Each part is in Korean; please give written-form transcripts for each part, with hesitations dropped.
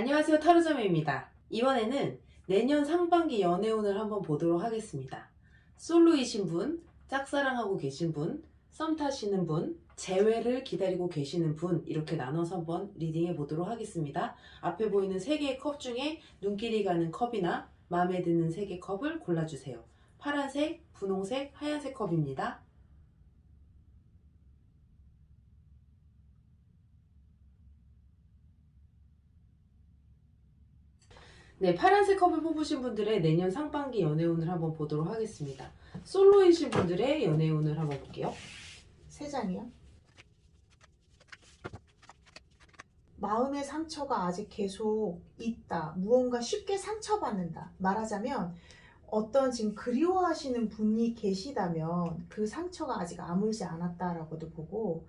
안녕하세요, 타로점입니다. 이번에는 내년 상반기 연애운을 한번 보도록 하겠습니다. 솔로이신 분, 짝사랑하고 계신 분, 썸 타시는 분, 재회를 기다리고 계시는 분, 이렇게 나눠서 한번 리딩해 보도록 하겠습니다. 앞에 보이는 3개의 컵 중에 눈길이 가는 컵이나 마음에 드는 3개 컵을 골라주세요. 파란색, 분홍색, 하얀색 컵입니다. 네, 파란색 컵을 뽑으신 분들의 내년 상반기 연애운을 한번 보도록 하겠습니다. 솔로이신 분들의 연애운을 한번 볼게요. 3장이요. 마음의 상처가 아직 계속 있다. 무언가 쉽게 상처받는다. 말하자면 어떤 지금 그리워하시는 분이 계시다면 그 상처가 아직 아물지 않았다라고도 보고,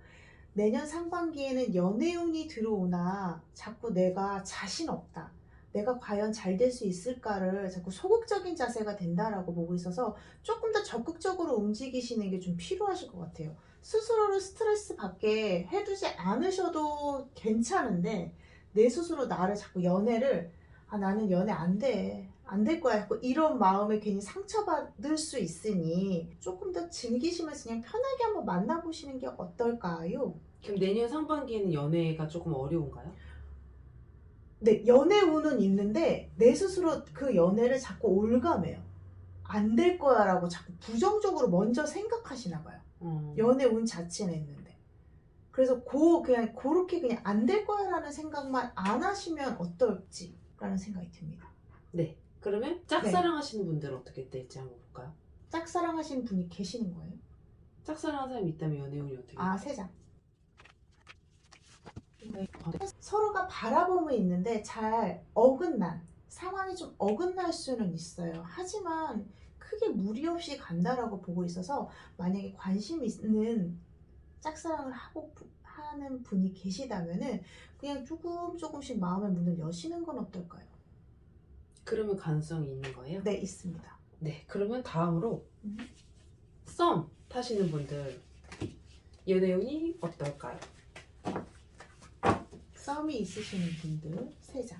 내년 상반기에는 연애운이 들어오나 자꾸 내가 자신 없다, 내가 과연 잘 될 수 있을까를 자꾸 소극적인 자세가 된다라고 보고 있어서 조금 더 적극적으로 움직이시는 게 좀 필요하실 것 같아요. 스스로를 스트레스 받게 해두지 않으셔도 괜찮은데, 내 스스로 나를 자꾸 연애를, 나는 연애 안 될 거야, 이런 마음에 괜히 상처받을 수 있으니 조금 더 즐기시면서 그냥 편하게 한번 만나보시는 게 어떨까요? 그럼 내년 상반기에는 연애가 조금 어려운가요? 네, 연애 운은 있는데 내 스스로 그 연애를 자꾸 올감해요. 안 될 거야 라고 자꾸 부정적으로 먼저 생각하시나 봐요. 연애 운 자체는 있는데. 그래서 그냥 그렇게 그냥 안 될 거야 라는 생각만 안 하시면 어떨지 라는 생각이 듭니다. 네, 그러면 짝사랑 하시는 분들은 어떻게 될지 한번 볼까요? 짝사랑 하시는 분이 계시는 거예요? 짝사랑하는 사람이 있다면 연애운이 어떻게 될까요? 3장. 서로가 바라봄은 있는데 잘 어긋난 상황이 좀 어긋날 수는 있어요. 하지만 크게 무리 없이 간다라고 보고 있어서, 만약에 관심 있는 짝사랑을 하는 분이 계시다면은 그냥 조금씩 마음의 문을 여시는 건 어떨까요? 그러면 가능성이 있는 거예요? 네, 있습니다. 네, 그러면 다음으로 썸 타시는 분들 연애운이 어떨까요? 썸이 있으시는 분들 3장.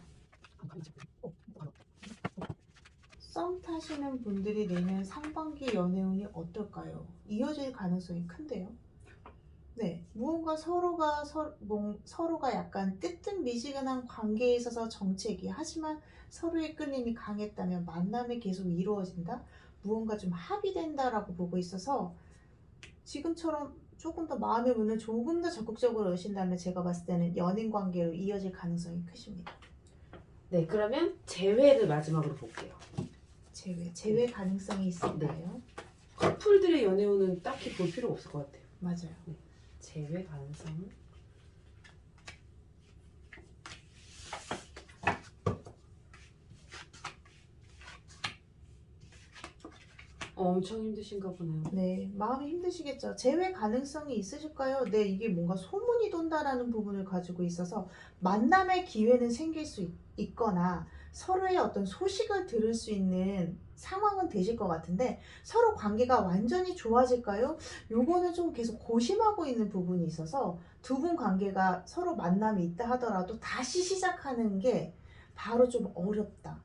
썸 타시는 분들이 내년 상반기 연애운이 어떨까요? 이어질 가능성이 큰데요. 네, 무언가 서로가 약간 뜨뜻미지근한 관계에 있어서 정체기, 하지만 서로의 끌림이 강했다면 만남이 계속 이루어진다, 무언가 좀 합의된다라고 보고 있어서, 지금처럼 조금 더 마음의 문을 조금 더 적극적으로 여신다면 제가 봤을 때는 연인 관계로 이어질 가능성이 크십니다. 네, 그러면 재회를 마지막으로 볼게요. 재회 가능성이 있을까요? 커플들의 연애운은 딱히 볼 필요가 없을 것 같아요. 맞아요. 네, 재회 가능성은 엄청 힘드신가 보네요. 네, 마음이 힘드시겠죠. 재회 가능성이 있으실까요? 네, 이게 뭔가 소문이 돈다라는 부분을 가지고 있어서 만남의 기회는 생길 수 있거나 서로의 어떤 소식을 들을 수 있는 상황은 되실 것 같은데, 서로 관계가 완전히 좋아질까요? 요거는 좀 계속 고심하고 있는 부분이 있어서, 두 분 관계가 서로 만남이 있다 하더라도 다시 시작하는 게 바로 좀 어렵다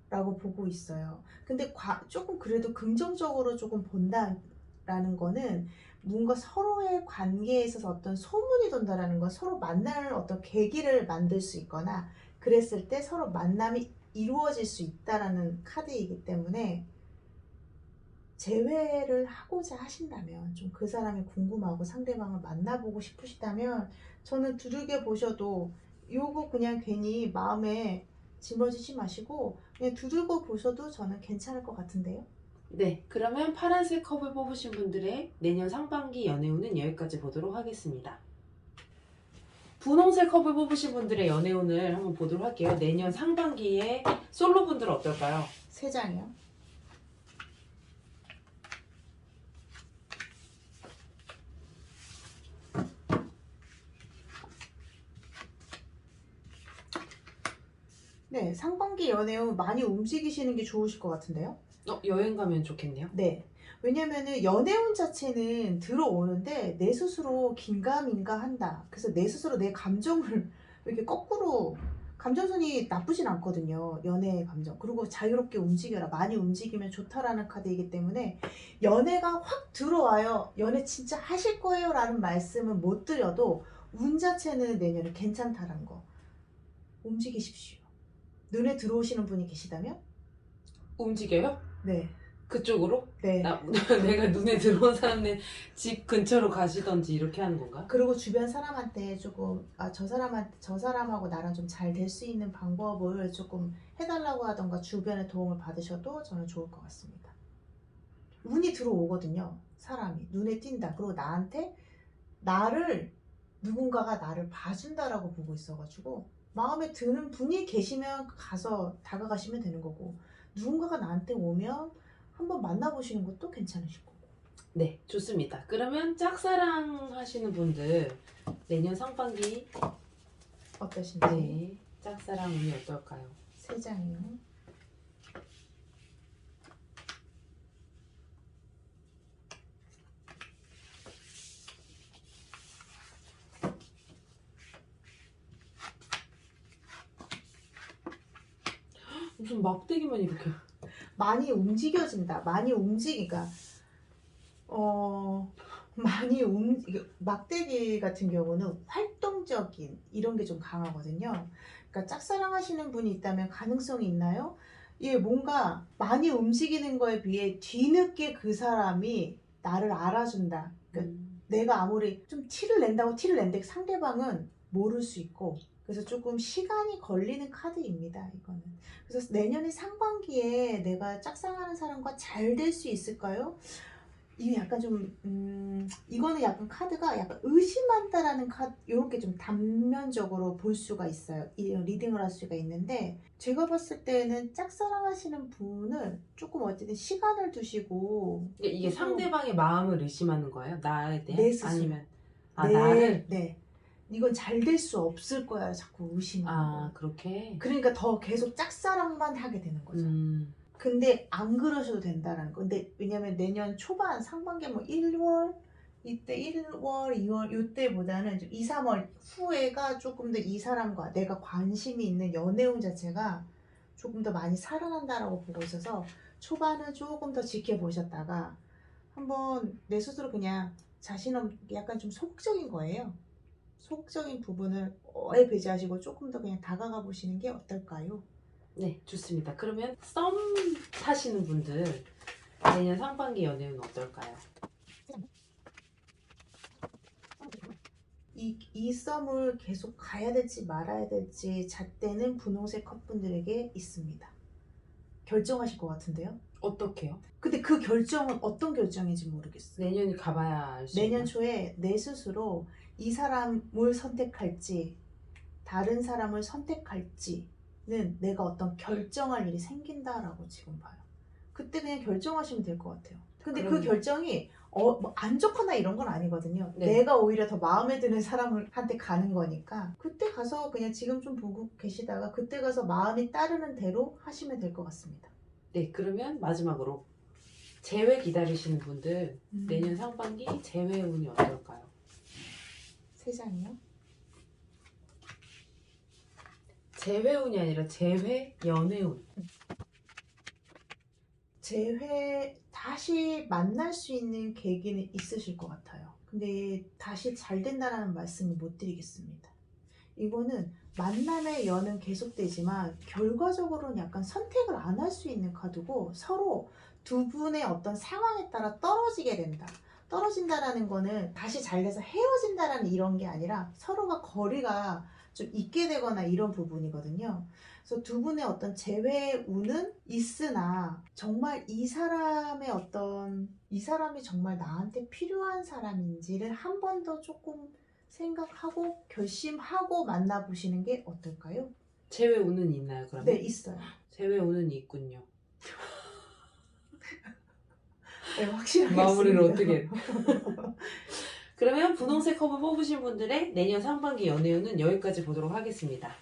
라고 보고 있어요. 근데 조금 그래도 긍정적으로 조금 본다라는 거는, 뭔가 서로의 관계에 있어서 어떤 소문이 돈다라는 건 서로 만날 어떤 계기를 만들 수 있거나 그랬을 때 서로 만남이 이루어질 수 있다라는 카드이기 때문에, 재회를 하고자 하신다면, 좀 그 사람이 궁금하고 상대방을 만나보고 싶으시다면 저는 두들겨 보셔도, 요거 그냥 괜히 마음에 짊어지지 마시고 그냥 두들겨 보셔도 저는 괜찮을 것 같은데요. 네, 그러면 파란색 컵을 뽑으신 분들의 내년 상반기 연애운은 여기까지 보도록 하겠습니다. 분홍색 컵을 뽑으신 분들의 연애운을 한번 보도록 할게요. 내년 상반기에 솔로분들은 어떨까요? 3장이요. 네, 상반기 연애운 많이 움직이시는 게 좋으실 것 같은데요. 여행 가면 좋겠네요. 네, 왜냐면은 연애운 자체는 들어오는데 내 스스로 긴가민가 한다. 그래서 내 스스로 내 감정을 이렇게 거꾸로 감정선이 나쁘진 않거든요. 연애의 감정. 그리고 자유롭게 움직여라. 많이 움직이면 좋다라는 카드이기 때문에 연애가 확 들어와요. 연애 진짜 하실 거예요 라는 말씀은 못 드려도 운 자체는 내년에 괜찮다라는 거. 움직이십시오. 눈에 들어오시는 분이 계시다면? 움직여요? 네. 그쪽으로? 네. 내가 눈에 들어온 사람네 집 근처로 가시던지 이렇게 하는 건가? 그리고 주변 사람한테 조금 저 사람하고 나랑 좀 잘 될 수 있는 방법을 조금 해달라고 하던가 주변의 도움을 받으셔도 저는 좋을 것 같습니다. 운이 들어오거든요. 사람이 눈에 띈다. 그리고 누군가가 나를 봐준다라고 보고 있어가지고 마음에 드는 분이 계시면 가서 다가가시면 되는 거고, 누군가가 나한테 오면 한번 만나보시는 것도 괜찮으실 거고. 네, 좋습니다. 그러면 짝사랑 하시는 분들 내년 상반기 어떠신지. 네, 짝사랑 운이 어떨까요? 3장이요. 무슨 막대기만 이렇게. 많이 움직여진다. 많이 움직이니까 막대기 같은 경우는 활동적인 이런 게 좀 강하거든요. 그러니까 짝사랑 하시는 분이 있다면 가능성이 있나요? 예, 뭔가 많이 움직이는 거에 비해 뒤늦게 그 사람이 나를 알아준다. 그러니까 내가 아무리 좀 티를 낸데 상대방은 모를 수 있고, 그래서 조금 시간이 걸리는 카드입니다, 이거는. 그래서 내년에 상반기에 내가 짝사랑하는 사람과 잘 될 수 있을까요? 이게 약간 이거는 약간 카드가 약간 의심한다라는 카드, 이렇게 좀 단면적으로 볼 수가 있어요. 이 리딩을 할 수가 있는데, 제가 봤을 때는 짝사랑하시는 분은 조금 어쨌든 시간을 두시고. 이게 상대방의 마음을 의심하는 거예요? 나에 대한? 내 스스로. 아니면 나를? 나를? 네. 이건 잘 될 수 없을 거야 자꾸 의심하는 거예요. 그렇게? 그러니까 더 계속 짝사랑만 하게 되는 거죠. 근데 안 그러셔도 된다라는 거. 근데 왜냐면 내년 초반 상반기 1월 이때 1월, 2월 이때보다는 2, 3월 후에가 조금 더 이 사람과 내가 관심이 있는 연애운 자체가 조금 더 많이 살아난다라고 보고 있어서 초반은 조금 더 지켜보셨다가 한번 내 스스로 그냥 약간 좀 소극적인 거예요. 소극적인 부분을 배제하시고 조금 더 그냥 다가가 보시는 게 어떨까요? 네, 좋습니다. 그러면 썸 타시는 분들 내년 상반기 연애운 어떨까요? 이 썸을 계속 가야 될지 말아야 될지 잣대는 분홍색 컵분들에게 있습니다. 결정하실 것 같은데요? 어떻게요? 근데 그 결정은 어떤 결정인지 모르겠어요. 내년이 가봐야 알 수 내년 있나? 초에 내 스스로 이 사람을 선택할지 다른 사람을 선택할지는 내가 어떤 결정할 일이 생긴다라고 지금 봐요. 그때 그냥 결정하시면 될 것 같아요. 근데 그 결정이 안 좋거나 이런 건 아니거든요. 네. 내가 오히려 더 마음에 드는 사람한테 가는 거니까 그때 가서 그냥 지금 좀 보고 계시다가 그때 가서 마음이 따르는 대로 하시면 될 것 같습니다. 네, 그러면 마지막으로 재회 기다리시는 분들 내년 상반기 재회 운이 어떨까요? 3장이요? 재회 운이 아니라 재회 연애운. 다시 만날 수 있는 계기는 있으실 것 같아요. 근데 다시 잘 된다는 말씀을 못 드리겠습니다. 이거는 만남의 연은 계속되지만 결과적으로는 약간 선택을 안 할 수 있는 카드고, 서로 두 분의 어떤 상황에 따라 떨어지게 된다. 떨어진다라는 거는 다시 잘 돼서 헤어진다라는 이런 게 아니라 서로가 거리가 좀 있게 되거나 이런 부분이거든요. 그래서 두 분의 어떤 재회 운은 있으나 정말 이 사람이 정말 나한테 필요한 사람인지를 한 번 더 조금 생각하고 결심하고 만나보시는 게 어떨까요? 재회 운은 있나요, 그러면? 네, 있어요. 재회 운은 있군요. 네, 확실하게 마무리를 있습니다. 어떻게 해? 그러면 분홍색 컵을 뽑으신 분들의 내년 상반기 연애운은 여기까지 보도록 하겠습니다.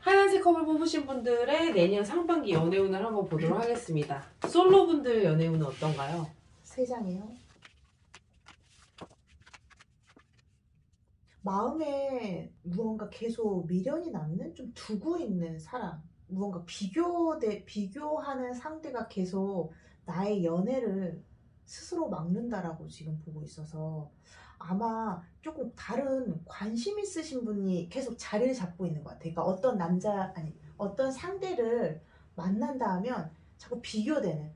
하얀색 컵을 뽑으신 분들의 내년 상반기 연애운을 한번 보도록 하겠습니다. 솔로분들 연애운은 어떤가요? 3장이요. 마음에 무언가 계속 미련이 남는 좀 두고 있는 사람, 무언가 비교하는 상대가 계속 나의 연애를 스스로 막는다라고 지금 보고 있어서 아마 조금 다른 관심 있으신 분이 계속 자리를 잡고 있는 것 같아요. 그러니까 어떤 상대를 만난다 하면 자꾸 비교되는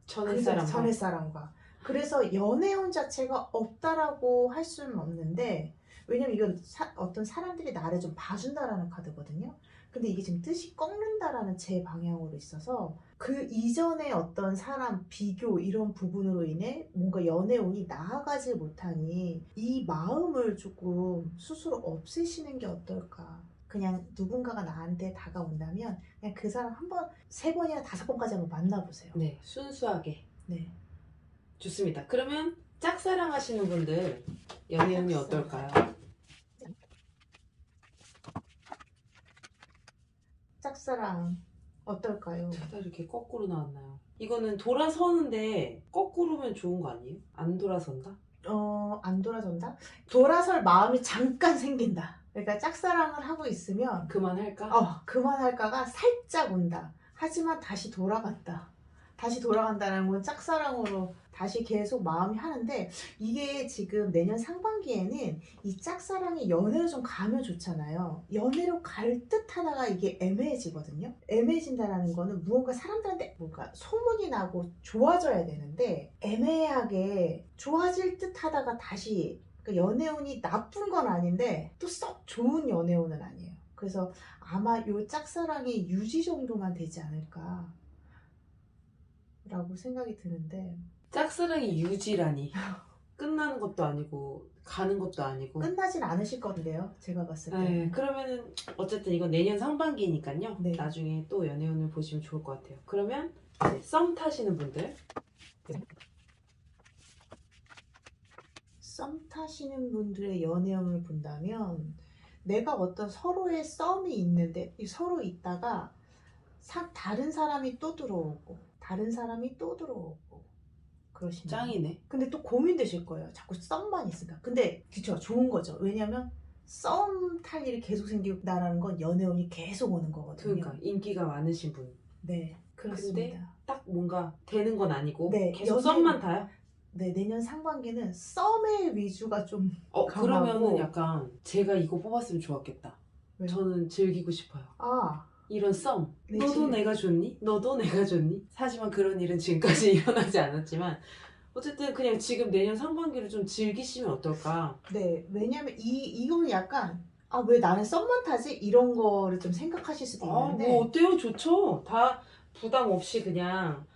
전에 그 사람과. 전의 사람과. 그래서 연애운 자체가 없다라고 할 수는 없는데, 왜냐면 이건 어떤 사람들이 나를 좀 봐준다라는 카드거든요. 근데 이게 지금 뜻이 꺾는다라는 제 방향으로 있어서 그 이전에 어떤 사람 비교 이런 부분으로 인해 뭔가 연애운이 나아가지 못하니 이 마음을 조금 스스로 없애시는 게 어떨까. 그냥 누군가가 나한테 다가온다면 그냥 그 사람 한 번, 세 번이나 다섯 번까지 한번 만나보세요. 네, 순수하게. 네. 좋습니다. 그러면 짝사랑 하시는 분들 연애운이 짝사랑. 어떨까요? 짝사랑 어떨까요? 다 이렇게 거꾸로 나왔나요? 이거는 돌아서는데 거꾸로면 좋은 거 아니에요? 안 돌아선다? 안 돌아선다? 돌아설 마음이 잠깐 생긴다. 그러니까 짝사랑을 하고 있으면 그만할까? 그만할까가 살짝 온다. 하지만 다시 돌아간다. 다시 돌아간다는 건 짝사랑으로 다시 계속 마음이 하는데, 이게 지금 내년 상반기에는 이 짝사랑이 연애로 좀 가면 좋잖아요. 연애로 갈 듯 하다가 이게 애매해지거든요. 애매해진다는 거는 무언가 사람들한테 뭔가 소문이 나고 좋아져야 되는데, 애매하게 좋아질 듯 하다가 다시, 그러니까 연애운이 나쁜 건 아닌데 또 썩 좋은 연애운은 아니에요. 그래서 아마 요 짝사랑이 유지 정도만 되지 않을까 라고 생각이 드는데, 짝사랑이 유지라니. 끝나는 것도 아니고 가는 것도 아니고. 끝나진 않으실 건데요, 제가 봤을 때. 네, 그러면은 어쨌든 이건 내년 상반기니까요. 네. 나중에 또 연애운을 보시면 좋을 것 같아요. 그러면 이제 썸 타시는 분들. 썸 타시는 분들의 연애운을 본다면, 내가 어떤 서로의 썸이 있는데 서로 있다가 다른 사람이 또 들어오고 다른 사람이 또 들어오고 그러시면 짱이네. 근데 또 고민되실 거예요. 자꾸 썸만 있으니까. 근데 그쵸, 좋은 거죠. 왜냐면 썸 탈 일이 계속 생긴다라는 건 연애운이 계속 오는 거거든요. 그러니까 인기가 많으신 분. 네, 그렇습니다. 딱 뭔가 되는 건 아니고 네, 계속 연애- 썸만 타요? 네, 내년 상반기는 썸의 위주가 좀 강하고. 그러면은 약간 제가 이거 뽑았으면 좋았겠다. 왜요? 저는 즐기고 싶어요. 이런 썸. 네, 너도 지금- 내가 좋니? 너도 내가 좋니? 하지만 그런 일은 지금까지 일어나지 않았지만 어쨌든 그냥 지금 내년 상반기를 좀 즐기시면 어떨까? 네, 왜냐면 이거는 약간 왜 나는 썸만 타지? 이런 거를 좀 생각하실 수도 있는데, 뭐 어때요? 좋죠. 다 부담 없이 그냥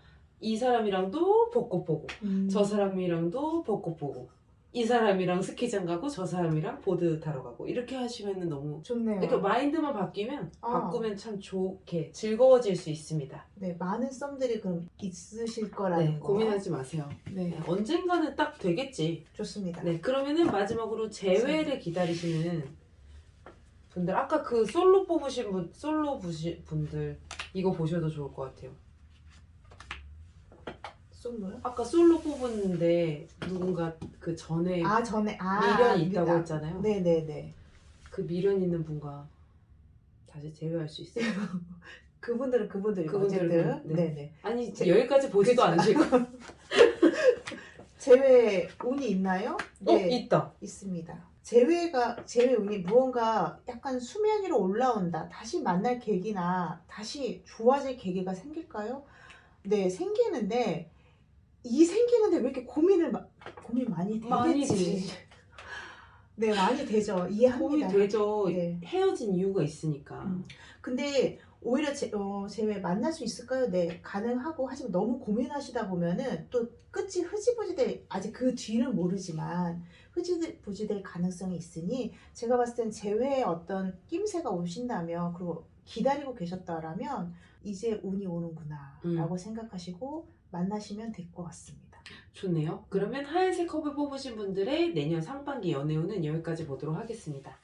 이 사람이랑도 벚꽃 보고 저 사람이랑도 벚꽃 보고 이 사람이랑 스키장 가고 저 사람이랑 보드 타러 가고 이렇게 하시면 너무 좋네요. 이렇게 마인드만 바꾸면 참 좋게 즐거워질 수 있습니다. 네, 많은 썸들이 그럼 있으실 거라는 네, 거. 고민하지 마세요. 네, 네, 언젠가는 딱 되겠지. 좋습니다. 네, 그러면은 마지막으로 재회를 기다리시는 분들, 아까 그 솔로 뽑으신 분들 이거 보셔도 좋을 것 같아요. 솔로요? 아까 솔로 뽑았는데 누군가 그 전에 전에 미련이 있다고 했잖아요. 네네네. 그 미련 있는 분과 다시 재회할 수 있어요. 그분들이고 그분들은, 어쨌든 네. 네네. 아니 여기까지 보지도 그치. 않으실 거. 재회 운이 있나요? 네, 있다. 있습니다. 재회 운이 무언가 약간 수면 위로 올라온다. 다시 만날 계기나 다시 좋아질 계기가 생길까요? 네, 생기는데 왜 이렇게 고민 많이 많이 되겠지. 되지. 네, 많이 되죠. 이해합니다. 고민 되죠. 네. 헤어진 이유가 있으니까. 근데 오히려 재회 만날 수 있을까요? 네, 가능하고, 하지만 너무 고민하시다 보면은 또 끝이 아직 그 뒤는 모르지만 흐지부지 될 가능성이 있으니, 제가 봤을 땐 재회에 어떤 낌새가 오신다면, 그리고 기다리고 계셨다라면 이제 운이 오는구나 라고 생각하시고 만나시면 될 것 같습니다. 좋네요. 그러면 하얀색 컵을 뽑으신 분들의 내년 상반기 연애운은 여기까지 보도록 하겠습니다.